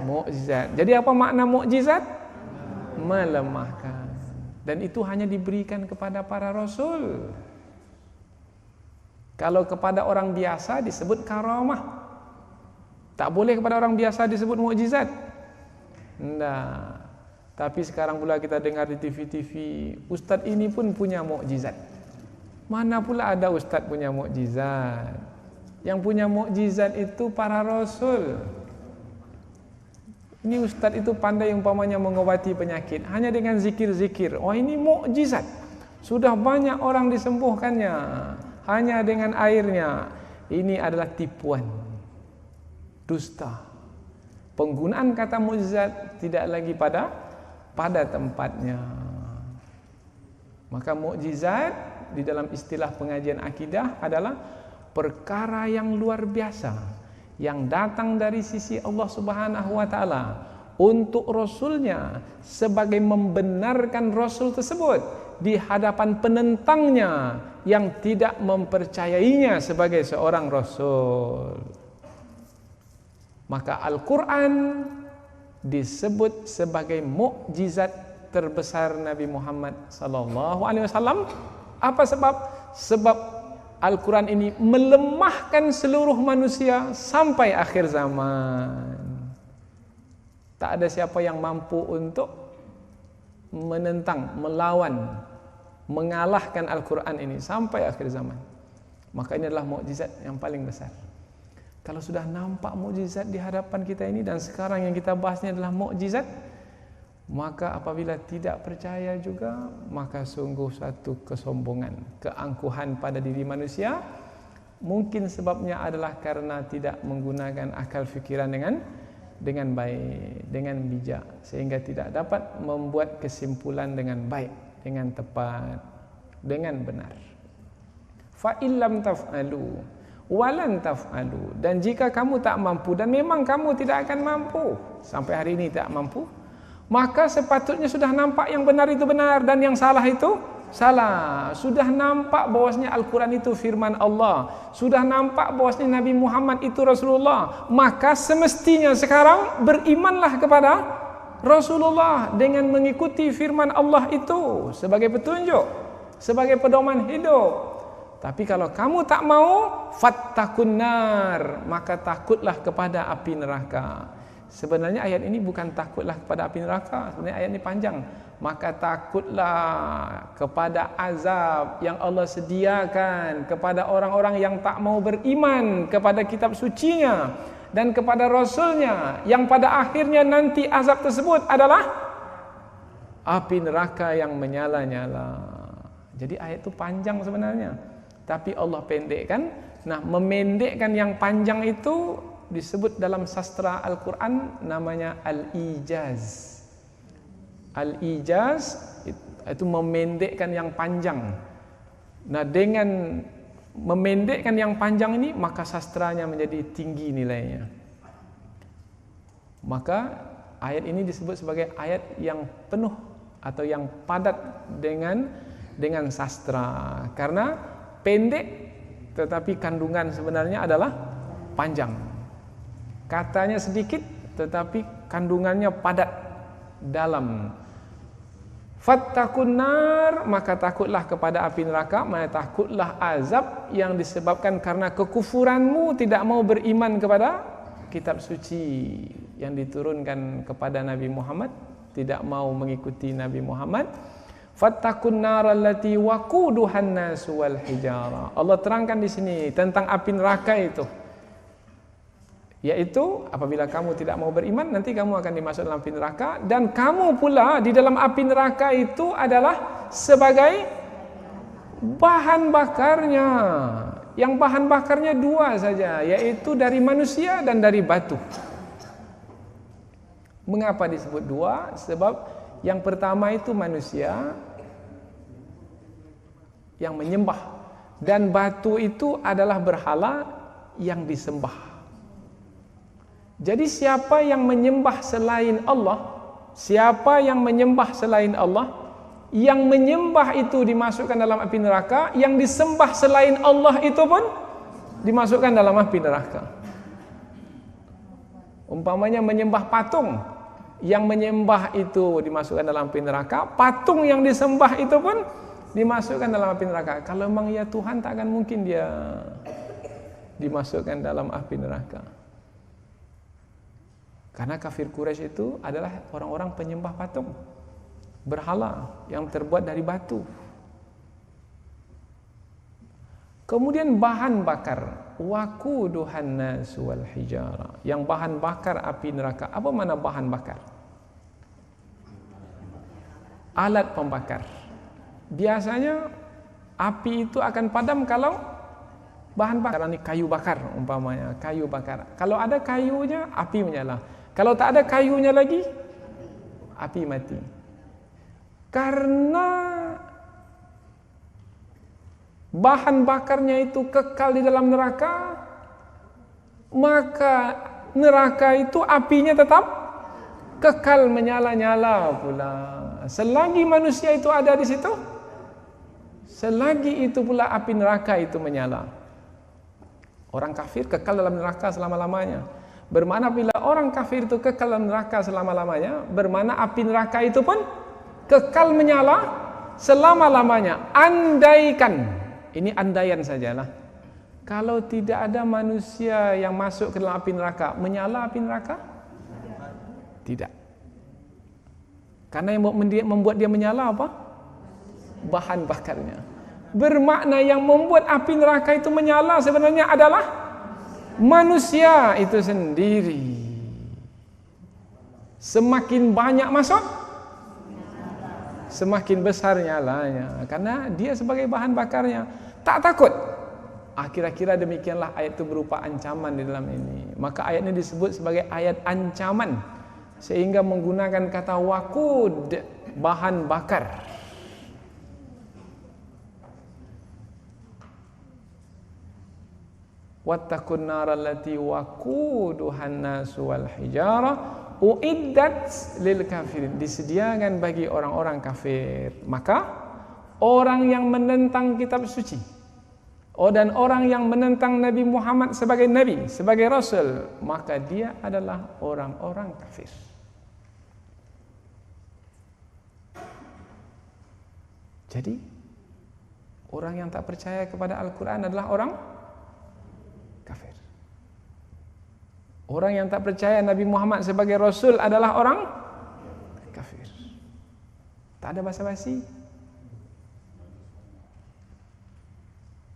mukjizat. Jadi apa makna mukjizat? Melemahkan. Dan itu hanya diberikan kepada para rasul. Kalau kepada orang biasa disebut karamah. Tak boleh kepada orang biasa disebut mukjizat. Nah, tapi sekarang pula kita dengar di TV-TV, ustaz ini pun punya mukjizat. Mana pula ada ustaz punya mukjizat? Yang punya mukjizat itu para rasul. Ini ustaz itu pandai umpamanya mengobati penyakit hanya dengan zikir-zikir. Oh, ini mukjizat. Sudah banyak orang disembuhkannya hanya dengan airnya. Ini adalah tipuan, dusta. Penggunaan kata mukjizat tidak lagi pada tempatnya. Maka mukjizat di dalam istilah pengajian akidah adalah perkara yang luar biasa yang datang dari sisi Allah Subhanahu wa taala untuk rasulnya sebagai membenarkan rasul tersebut di hadapan penentangnya yang tidak mempercayainya sebagai seorang rasul. Maka Al-Quran disebut sebagai mukjizat terbesar Nabi Muhammad sallallahu alaihi wasallam. Apa sebab? Sebab Al-Quran ini melemahkan seluruh manusia sampai akhir zaman. Tak ada siapa yang mampu untuk menentang, melawan, mengalahkan Al-Quran ini sampai akhir zaman. Maka ini adalah mukjizat yang paling besar. Kalau sudah nampak mukjizat di hadapan kita ini, dan sekarang yang kita bahas ini adalah mukjizat, maka apabila tidak percaya juga, maka sungguh satu kesombongan, keangkuhan pada diri manusia. Mungkin sebabnya adalah karena tidak menggunakan akal fikiran dengan baik, dengan bijak, sehingga tidak dapat membuat kesimpulan dengan baik, dengan tepat, dengan benar. Fa illam taf'alu walan taf'alu, dan jika kamu tak mampu, dan memang kamu tidak akan mampu, sampai hari ini tak mampu, maka sepatutnya sudah nampak yang benar itu benar dan yang salah itu Salah. Sudah nampak bahwasanya Al-Quran itu firman Allah, sudah nampak bahwasanya Nabi Muhammad itu Rasulullah, maka semestinya sekarang berimanlah kepada Rasulullah dengan mengikuti firman Allah itu sebagai petunjuk, sebagai pedoman hidup. Tapi kalau kamu tak mau, fattakun nar, maka takutlah kepada api neraka. Sebenarnya ayat ini bukan takutlah kepada api neraka, sebenarnya ayat ini panjang. Maka takutlah kepada azab yang Allah sediakan kepada orang-orang yang tak mau beriman kepada kitab sucinya dan kepada Rasulnya, yang pada akhirnya nanti azab tersebut adalah api neraka yang menyala-nyala. Jadi ayat itu panjang sebenarnya, tapi Allah pendekkan. Nah, memendekkan yang panjang itu disebut dalam sastra Al-Quran namanya al-ijaz. Al-ijaz itu memendekkan yang panjang. Nah, dengan memendekkan yang panjang ini, maka sastranya menjadi tinggi nilainya. Maka ayat ini disebut sebagai ayat yang penuh atau yang padat dengan sastra, karena pendek tetapi kandungan sebenarnya adalah panjang. Katanya sedikit tetapi kandungannya padat dalam. Fattakun nar, maka takutlah kepada api neraka, maka takutlah azab yang disebabkan karena kekufuranmu tidak mau beriman kepada kitab suci yang diturunkan kepada Nabi Muhammad, tidak mau mengikuti Nabi Muhammad. Fattakun nar allati waquduhan nas wal hijara. Allah terangkan di sini tentang api neraka itu, yaitu apabila kamu tidak mau beriman, nanti kamu akan dimasuk dalam api neraka, dan kamu pula di dalam api neraka itu adalah sebagai bahan bakarnya. Yang bahan bakarnya dua saja, yaitu dari manusia dan dari batu. Mengapa disebut dua? Sebab yang pertama itu manusia yang menyembah, dan batu itu adalah berhala yang disembah. Jadi siapa yang menyembah selain Allah, siapa yang menyembah selain Allah, yang menyembah itu dimasukkan dalam api neraka, yang disembah selain Allah itu pun dimasukkan dalam api neraka. Umpamanya menyembah patung, yang menyembah itu dimasukkan dalam api neraka, patung yang disembah itu pun dimasukkan dalam api neraka. Kalau memang ya Tuhan, tak akan mungkin dia dimasukkan dalam api neraka. Karena kafir Quraisy itu adalah orang-orang penyembah patung, berhala yang terbuat dari batu. Kemudian bahan bakar, waquduhan nas wal hijara, yang bahan bakar api neraka. Apa mana bahan bakar? Alat pembakar. Biasanya api itu akan padam kalau bahan bakar ini kayu bakar, umpamanya kayu bakar. Kalau ada kayunya, api menyala. Kalau tak ada kayunya lagi, api mati. Karena bahan bakarnya itu kekal di dalam neraka, maka neraka itu apinya tetap kekal menyala-nyala pula. Selagi manusia itu ada di situ, selagi itu pula api neraka itu menyala. Orang kafir kekal dalam neraka selama-lamanya. Bermakna bila orang kafir itu kekal dalam neraka selama-lamanya, bermakna api neraka itu pun kekal menyala selama-lamanya. Andaikan, ini andaian sajalah, kalau tidak ada manusia yang masuk ke dalam api neraka, menyala api neraka? Tidak. Karena yang membuat dia menyala apa? Bahan bakarnya. Bermakna yang membuat api neraka itu menyala sebenarnya adalah manusia itu sendiri. Semakin banyak masuk, semakin besar nyalanya, karena dia sebagai bahan bakarnya. Tak takut. Kira-kira demikianlah ayat itu berupa ancaman di dalam ini. Maka ayat ini disebut sebagai ayat ancaman, sehingga menggunakan kata waqud, bahan bakar. Wattaqun naral lati waquduhan nas wal hijara uiddat lil kafirin, disediakan bagi orang-orang kafir. Maka orang yang menentang kitab suci, dan orang yang menentang Nabi Muhammad sebagai Nabi, sebagai Rasul, maka dia adalah orang-orang kafir. Jadi, orang yang tak percaya kepada Al-Quran adalah orang kafir. Orang yang tak percaya Nabi Muhammad sebagai Rasul adalah orang kafir. Tak ada basa-basi.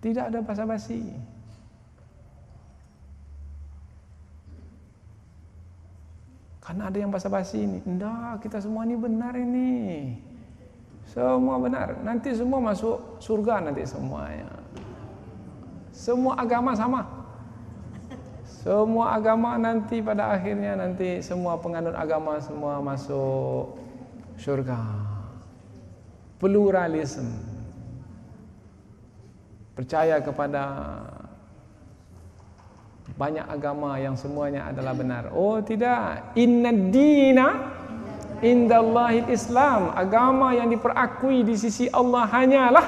Tidak ada basa-basi. Karena ada yang basa-basi ini. Enggak, kita semua ini benar ini. Semua benar. Nanti semua masuk surga nanti semuanya. Semua agama sama. Semua agama nanti pada akhirnya nanti semua penganut agama semua masuk surga. Pluralisme. Percaya kepada banyak agama yang semuanya adalah benar. Oh tidak. Innad dina indallahil Islam. Agama yang diperakui di sisi Allah hanyalah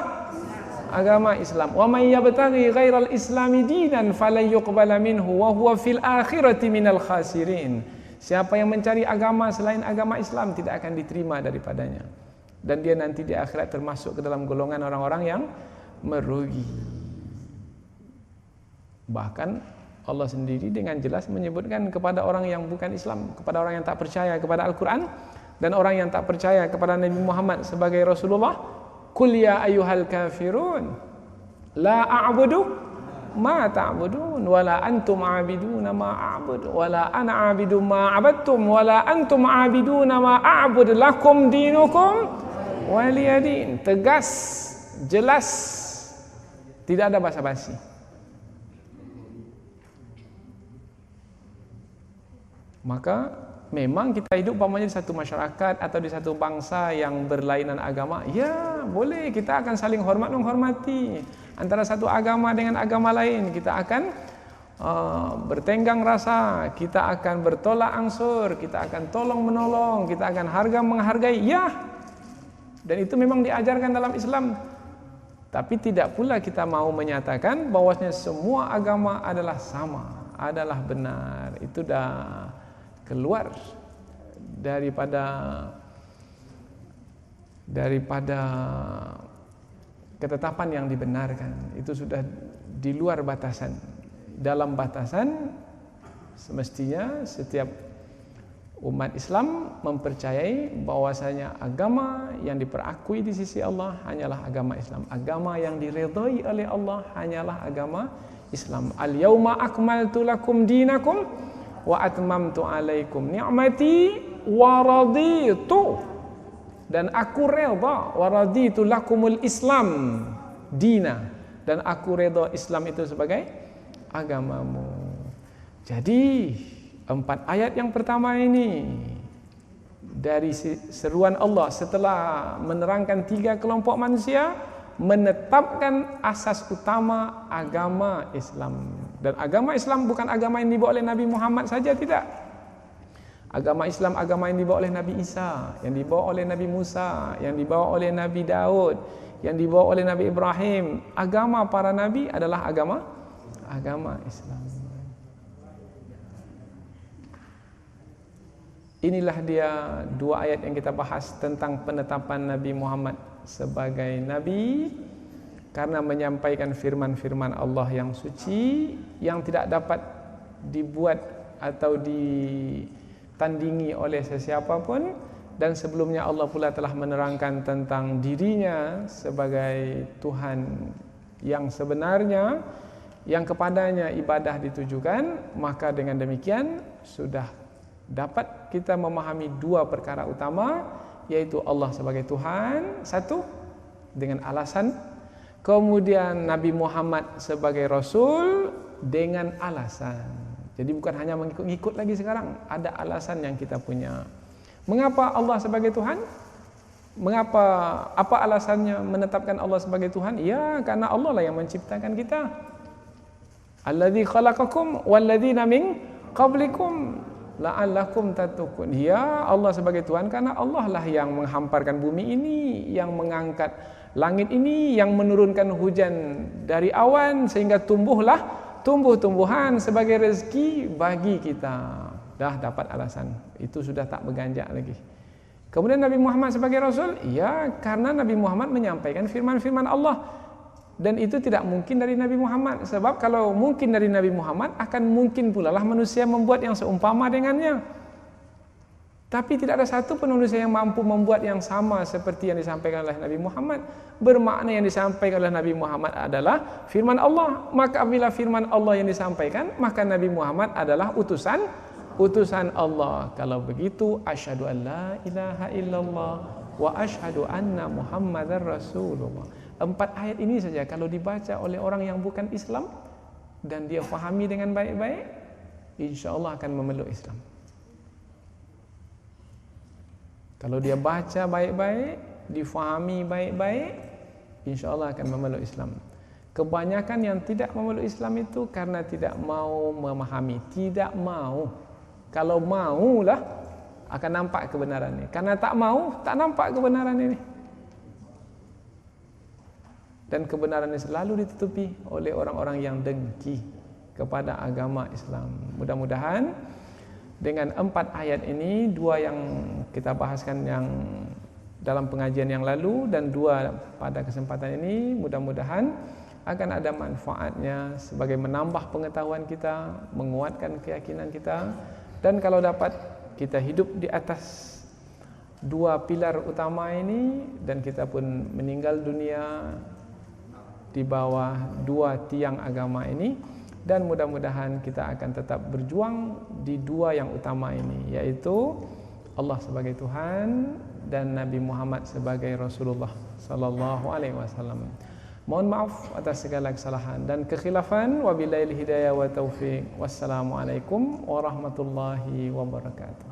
agama Islam. Wa may yabtaghi ghairal islami dinan falan yuqbala minhu wa huwa fil akhirati minal khasirin. Siapa yang mencari agama selain agama Islam tidak akan diterima daripadanya. Dan dia nanti di akhirat termasuk ke dalam golongan orang-orang yang merugi. Bahkan Allah sendiri dengan jelas menyebutkan kepada orang yang bukan Islam, kepada orang yang tak percaya kepada Al-Quran dan orang yang tak percaya kepada Nabi Muhammad sebagai Rasulullah, Qul ya ayyuhal kafirun la a'budu ma ta'budun wala antum 'abiduna ma a'budu wala ana 'abidu ma 'abadtum wala antum 'abiduna ma a'bud lakum dinukum waliyadin. Tegas, jelas, tidak ada basa-basi. Maka memang kita hidup umpamanya di satu masyarakat atau di satu bangsa yang berlainan agama, ya boleh, kita akan saling hormat menghormati. Antara satu agama dengan agama lain kita akan bertenggang rasa, kita akan bertolak ansur, kita akan tolong menolong, kita akan harga menghargai, ya. Dan itu memang diajarkan dalam Islam. Tapi tidak pula kita mau menyatakan bahwasanya semua agama adalah sama, adalah benar. Itu dah keluar daripada ketetapan yang dibenarkan. Itu sudah di luar batasan. Dalam batasan semestinya setiap umat Islam mempercayai bahwasanya agama yang diperakui di sisi Allah hanyalah agama Islam. Agama yang diridhai oleh Allah hanyalah agama Islam. Al-yauma akmaltu lakum dinakum wa atmamtu alaikum ni'mati wa raditu, dan aku redha, wa raditu lakumul Islam dina, dan aku redha Islam itu sebagai agamamu. Jadi 4 ayat yang pertama ini dari seruan Allah setelah menerangkan 3 kelompok manusia, menetapkan asas utama agama Islam. Dan agama Islam bukan agama yang dibawa oleh Nabi Muhammad saja, tidak. Agama Islam agama yang dibawa oleh Nabi Isa, yang dibawa oleh Nabi Musa, yang dibawa oleh Nabi Daud, yang dibawa oleh Nabi Ibrahim. Agama para nabi adalah agama Islam. Inilah dia 2 ayat yang kita bahas tentang penetapan Nabi Muhammad sebagai Nabi, karena menyampaikan firman-firman Allah yang suci yang tidak dapat dibuat atau ditandingi oleh sesiapa pun. Dan sebelumnya Allah pula telah menerangkan tentang dirinya sebagai Tuhan yang sebenarnya, yang kepadanya ibadah ditujukan. Maka dengan demikian sudah dapat kita memahami 2 perkara utama, yaitu Allah sebagai Tuhan, satu, dengan alasan. Kemudian Nabi Muhammad sebagai Rasul dengan alasan. Jadi bukan hanya mengikut-ngikut lagi sekarang, ada alasan yang kita punya. Mengapa Allah sebagai Tuhan? Apa alasannya menetapkan Allah sebagai Tuhan? Ya, karena Allah lah yang menciptakan kita. Alladzi khalaqakum walladzina min qablikum la'allakum tattaqun. Ya Allah sebagai Tuhan, karena Allah lah yang menghamparkan bumi ini, yang mengangkat langit ini, yang menurunkan hujan dari awan sehingga tumbuhlah tumbuh-tumbuhan sebagai rezeki bagi kita. Dah dapat alasan, itu sudah tak berganjak lagi. Kemudian Nabi Muhammad sebagai Rasul, ya karena Nabi Muhammad menyampaikan firman-firman Allah. Dan itu tidak mungkin dari Nabi Muhammad. Sebab kalau mungkin dari Nabi Muhammad, akan mungkin pula lah manusia membuat yang seumpama dengannya. Tapi tidak ada satu pun manusia yang mampu membuat yang sama seperti yang disampaikan oleh Nabi Muhammad. Bermakna yang disampaikan oleh Nabi Muhammad adalah firman Allah. Maka apabila firman Allah yang disampaikan, maka Nabi Muhammad adalah utusan Allah. Kalau begitu, asyhadu an la ilaha illallah wa asyhadu anna Muhammadar Rasulullah. 4 ayat ini saja kalau dibaca oleh orang yang bukan Islam dan dia fahami dengan baik-baik, insya-Allah akan memeluk Islam. Kalau dia baca baik-baik, difahami baik-baik, insya-Allah akan memeluk Islam. Kebanyakan yang tidak memeluk Islam itu karena tidak mau memahami, tidak mau. Kalau maulah akan nampak kebenaran ini. Karena tak mau, tak nampak kebenaran ini. Dan kebenaran ini selalu ditutupi oleh orang-orang yang dengki kepada agama Islam. Mudah-mudahan dengan 4 ayat ini, 2 yang kita bahaskan yang dalam pengajian yang lalu dan 2 pada kesempatan ini, mudah-mudahan akan ada manfaatnya sebagai menambah pengetahuan kita, menguatkan keyakinan kita. Dan kalau dapat kita hidup di atas 2 pilar utama ini dan kita pun meninggal dunia di bawah 2 tiang agama ini, dan mudah-mudahan kita akan tetap berjuang di 2 yang utama ini, yaitu Allah sebagai Tuhan dan Nabi Muhammad sebagai Rasulullah sallallahu alaihi wasallam. Mohon maaf atas segala kesalahan dan kekhilafan. Wabillahi hidayah wa taufiq. Wassalamualaikum warahmatullahi wabarakatuh.